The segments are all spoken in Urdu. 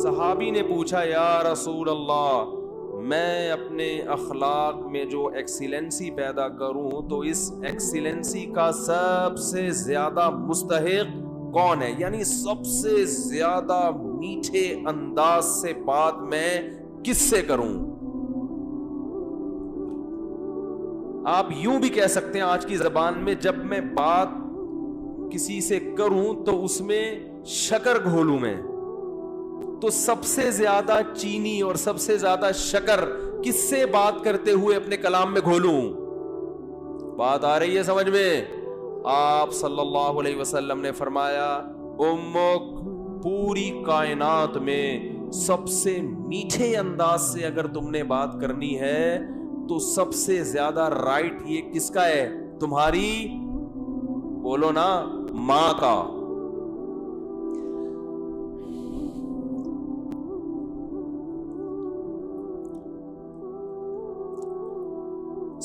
صحابی نے پوچھا یا رسول اللہ میں اپنے اخلاق میں جو ایکسیلنسی پیدا کروں تو اس ایکسیلنسی کا سب سے زیادہ مستحق کون ہے؟ یعنی سب سے زیادہ میٹھے انداز سے بات میں کس سے کروں؟ آپ یوں بھی کہہ سکتے ہیں آج کی زبان میں، جب میں بات کسی سے کروں تو اس میں شکر گھولوں میں، تو سب سے زیادہ چینی اور سب سے زیادہ شکر کس سے بات کرتے ہوئے اپنے کلام میں گھولوں؟ بات آ رہی ہے سمجھ میں؟ آپ صلی اللہ علیہ وسلم نے فرمایا امک، پوری کائنات میں سب سے میٹھے انداز سے اگر تم نے بات کرنی ہے تو سب سے زیادہ رائٹ یہ کس کا ہے؟ تمہاری، بولو نا، ماں کا۔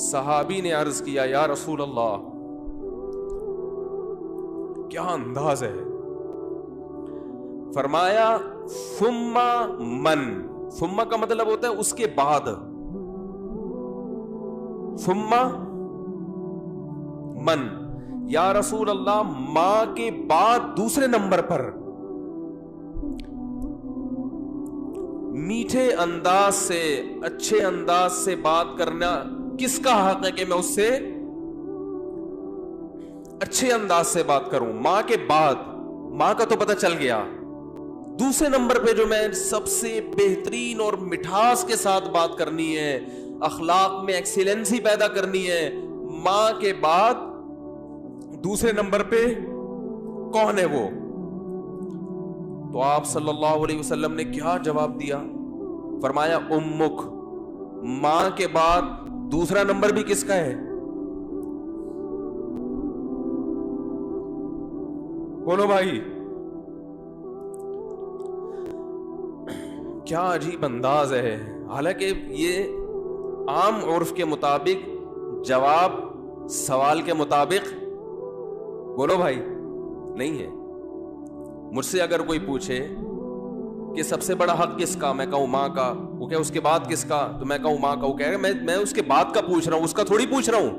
صحابی نے عرض کیا یا رسول اللہ کیا انداز ہے؟ فرمایا ثم من، ثم کا مطلب ہوتا ہے اس کے بعد، ثم من، یا رسول اللہ ماں کے بعد دوسرے نمبر پر میٹھے انداز سے، اچھے انداز سے بات کرنا کس کا حق ہے کہ میں اس سے اچھے انداز سے بات کروں؟ ماں کے بعد، ماں کا تو پتہ چل گیا، دوسرے نمبر پہ جو میں سب سے بہترین اور مٹھاس کے ساتھ بات کرنی ہے، اخلاق میں ایکسیلنسی پیدا کرنی ہے، ماں کے بعد دوسرے نمبر پہ کون ہے وہ؟ تو آپ صلی اللہ علیہ وسلم نے کیا جواب دیا؟ فرمایا امک، ماں کے بعد دوسرا نمبر بھی کس کا ہے؟ بولو بھائی، کیا عجیب انداز ہے۔ حالانکہ یہ عام عرف کے مطابق جواب سوال کے مطابق، بولو بھائی، نہیں ہے۔ مجھ سے اگر کوئی پوچھے کہ سب سے بڑا حق کس کا، میں کہوں ماں کا، وہ کہ اس کے بعد کس کا، تو میں کہوں ماں کا، وہ کہے گا میں اس کے بعد کا پوچھ رہا ہوں، اس کا تھوڑی پوچھ رہا ہوں۔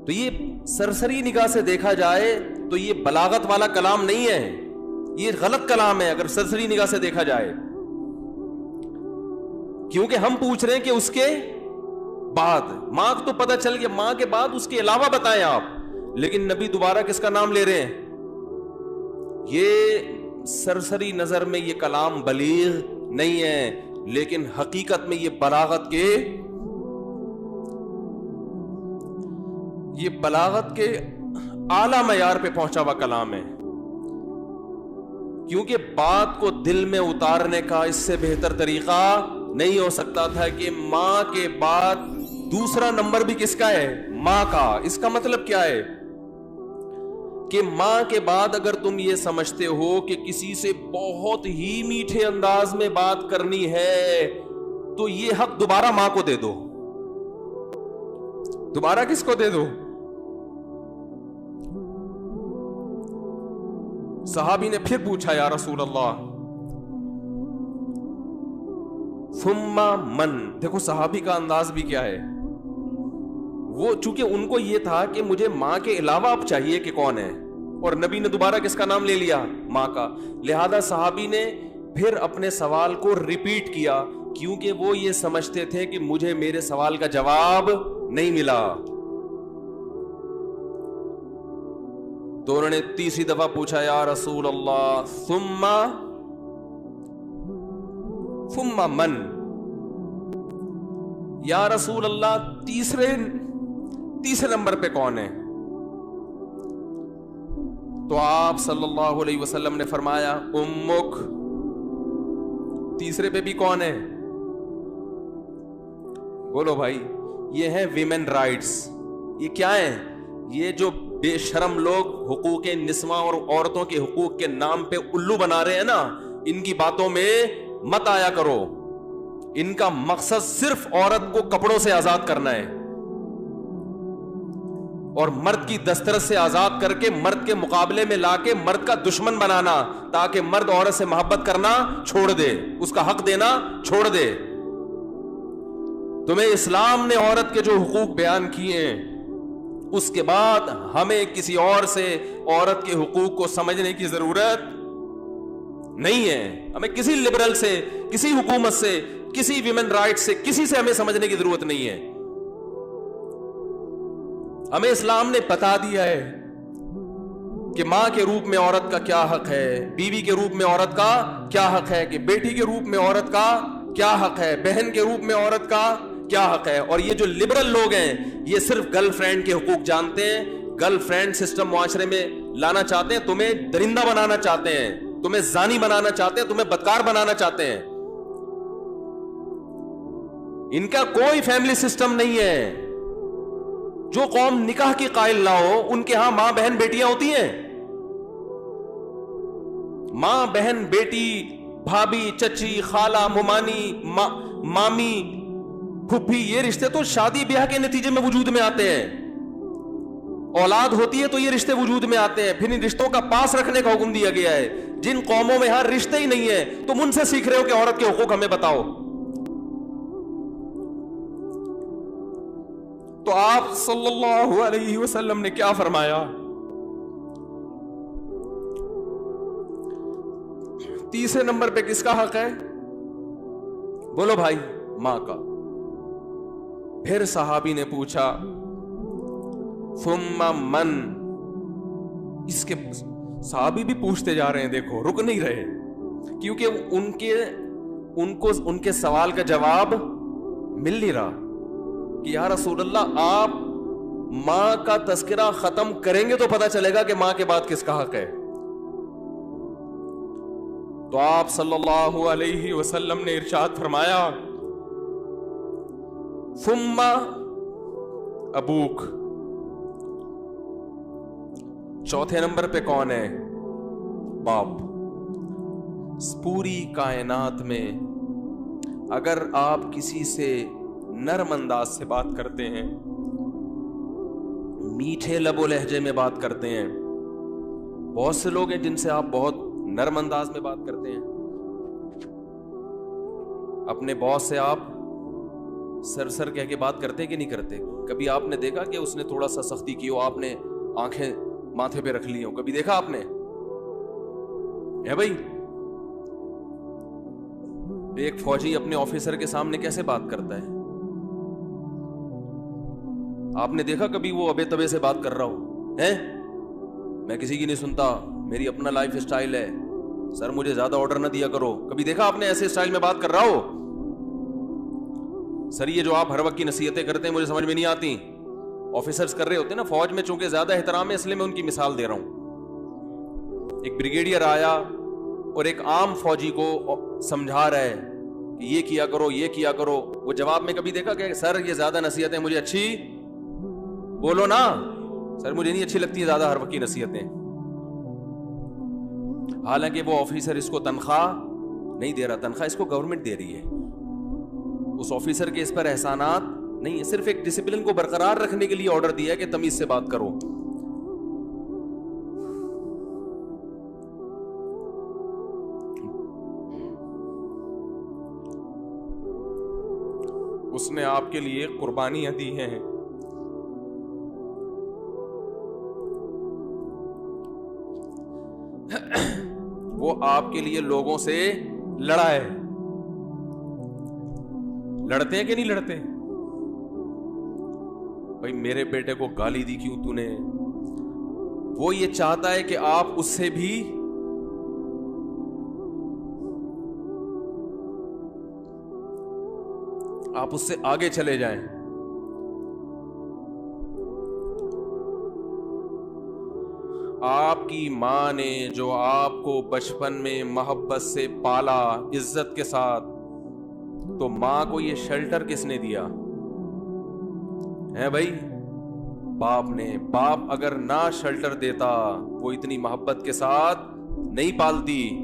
تو یہ سرسری نگاہ سے دیکھا جائے تو یہ بلاغت والا کلام نہیں ہے، یہ غلط کلام ہے اگر سرسری نگاہ سے دیکھا جائے، کیونکہ ہم پوچھ رہے ہیں کہ اس کے بعد، ماں تو پتہ چل گیا، ماں کے بعد اس کے علاوہ بتائیں آپ، لیکن نبی دوبارہ کس کا نام لے رہے ہیں؟ یہ سرسری نظر میں یہ کلام بلیغ نہیں ہے، لیکن حقیقت میں یہ بلاغت کے اعلی معیار پہ پہنچا ہوا کلام ہے، کیونکہ بات کو دل میں اتارنے کا اس سے بہتر طریقہ نہیں ہو سکتا تھا کہ ماں کے بعد دوسرا نمبر بھی کس کا ہے؟ ماں کا۔ اس کا مطلب کیا ہے کہ ماں کے بعد اگر تم یہ سمجھتے ہو کہ کسی سے بہت ہی میٹھے انداز میں بات کرنی ہے تو یہ حق دوبارہ ماں کو دے دو، دوبارہ کس کو دے دو؟ صحابی نے پھر پوچھا یا رسول اللہ ثم من، دیکھو صحابی کا انداز بھی کیا ہے، وہ چونکہ ان کو یہ تھا کہ مجھے ماں کے علاوہ اب چاہیے کہ کون ہے، اور نبی نے دوبارہ کس کا نام لے لیا؟ ماں کا۔ لہذا صحابی نے پھر اپنے سوال کو ریپیٹ کیا، کیونکہ وہ یہ سمجھتے تھے کہ مجھے میرے سوال کا جواب نہیں ملا۔ تو انہوں نے تیسری دفعہ پوچھا یا رسول اللہ ثم من، یا رسول اللہ تیسرے نمبر پہ کون ہے؟ تو آپ صلی اللہ علیہ وسلم نے فرمایا امک، تیسرے پہ بھی کون ہے؟ بولو بھائی، یہ ہے ویمن رائٹس۔ یہ کیا ہے؟ یہ جو بے شرم لوگ حقوق نسواں اور عورتوں کے حقوق کے نام پہ الو بنا رہے ہیں نا، ان کی باتوں میں مت آیا کرو۔ ان کا مقصد صرف عورت کو کپڑوں سے آزاد کرنا ہے، اور مرد کی دسترس سے آزاد کر کے مرد کے مقابلے میں لا کے مرد کا دشمن بنانا تاکہ مرد عورت سے محبت کرنا چھوڑ دے, اس کا حق دینا چھوڑ دے. تمہیں اسلام نے عورت کے جو حقوق بیان کیے ہیں اس کے بعد ہمیں کسی اور سے عورت کے حقوق کو سمجھنے کی ضرورت نہیں ہے. ہمیں کسی لبرل سے, کسی حکومت سے, کسی ویمن رائٹ سے, کسی سے ہمیں سمجھنے کی ضرورت نہیں ہے. ہمیں اسلام نے بتا دیا ہے کہ ماں کے روپ میں عورت کا کیا حق ہے, بیوی کے روپ میں عورت کا کیا حق ہے, کہ بیٹی کے روپ میں عورت کا کیا حق ہے, بہن کے روپ میں عورت کا کیا حق ہے. اور یہ جو لبرل لوگ ہیں یہ صرف گرل فرینڈ کے حقوق جانتے ہیں, گرل فرینڈ سسٹم معاشرے میں لانا چاہتے ہیں, تمہیں درندہ بنانا چاہتے ہیں, تمہیں زانی بنانا چاہتے ہیں, تمہیں بدکار بنانا چاہتے ہیں. ان کا کوئی فیملی سسٹم نہیں ہے. جو قوم نکاح کی قائل نہ ہو ان کے ہاں ماں بہن بیٹیاں ہوتی ہیں. ماں بہن بیٹی, بھابھی, چچی, خالہ, ممانی, مامی, پھپھی, یہ رشتے تو شادی بیاہ کے نتیجے میں وجود میں آتے ہیں. اولاد ہوتی ہے تو یہ رشتے وجود میں آتے ہیں. پھر ان رشتوں کا پاس رکھنے کا حکم دیا گیا ہے. جن قوموں میں ہر رشتے ہی نہیں ہے تم ان سے سیکھ رہے ہو کہ عورت کے حقوق ہمیں بتاؤ. تو آپ صلی اللہ علیہ وسلم نے کیا فرمایا؟ تیسرے نمبر پہ کس کا حق ہے؟ بولو بھائی. ماں کا. پھر صحابی نے پوچھا ثم من. اس کے صحابی بھی پوچھتے جا رہے ہیں, دیکھو رک نہیں رہے, کیونکہ ان کے سوال کا جواب مل نہیں رہا کہ یا رسول اللہ آپ ماں کا تذکرہ ختم کریں گے تو پتہ چلے گا کہ ماں کے بعد کس کا حق ہے. تو آپ صلی اللہ علیہ وسلم نے ارشاد فرمایا ثم ابوک. چوتھے نمبر پہ کون ہے؟ باپ. پوری کائنات میں اگر آپ کسی سے نرم انداز سے بات کرتے ہیں, میٹھے لب و لہجے میں بات کرتے ہیں, بہت سے لوگ ہیں جن سے آپ بہت نرم انداز میں بات کرتے ہیں. اپنے باس سے آپ سر سر کہہ کے بات کرتے کہ نہیں کرتے؟ کبھی آپ نے دیکھا کہ اس نے تھوڑا سا سختی کی ہو, آپ نے آنکھیں ماتھے پہ رکھ لی ہوں؟ کبھی دیکھا آپ نے؟ ہے بھائی. ایک فوجی اپنے آفیسر کے سامنے کیسے بات کرتا ہے؟ آپ نے دیکھا کبھی وہ ابے تبے سے بات کر رہا ہو؟ ہے میں کسی کی نہیں سنتا, میری اپنا لائف اسٹائل ہے, سر مجھے زیادہ آرڈر نہ دیا کرو. کبھی دیکھا آپ نے ایسے اسٹائل میں بات کر رہا ہو؟ سر یہ جو آپ ہر وقت کی نصیحتیں کرتے ہیں مجھے سمجھ میں نہیں آتی. آفیسرز کر رہے ہوتے ہیں نا فوج میں, چونکہ زیادہ احترام ہے اس لیے میں ان کی مثال دے رہا ہوں. ایک بریگیڈیئر آیا اور ایک عام فوجی کو سمجھا رہا ہے کہ یہ کیا کرو, یہ کیا کرو. وہ جواب میں کبھی دیکھا کہ سر یہ زیادہ نصیحتیں مجھے اچھی, بولو نا سر مجھے نہیں اچھی لگتی زیادہ ہر وقت کی نصیحتیں. حالانکہ وہ آفیسر اس کو تنخواہ نہیں دے رہا, تنخواہ اس کو گورنمنٹ دے رہی ہے. اس آفیسر کے اس پر احسانات نہیں ہے, صرف ایک ڈسپلن کو برقرار رکھنے کے لیے آرڈر دیا ہے کہ تمیز سے بات کرو. اس نے آپ کے لیے قربانیاں دی ہیں, وہ آپ کے لیے لوگوں سے لڑا ہے. لڑتے ہیں کہ نہیں لڑتے؟ بھائی میرے بیٹے کو گالی دی کیوں تو نے؟ وہ یہ چاہتا ہے کہ آپ اس سے بھی آپ اس سے آگے چلے جائیں. آپ کی ماں نے جو آپ کو بچپن میں محبت سے پالا عزت کے ساتھ, تو ماں کو یہ شیلٹر کس نے دیا ہے بھائی؟ باپ نے. باپ اگر نہ شیلٹر دیتا وہ اتنی محبت کے ساتھ نہیں پالتی.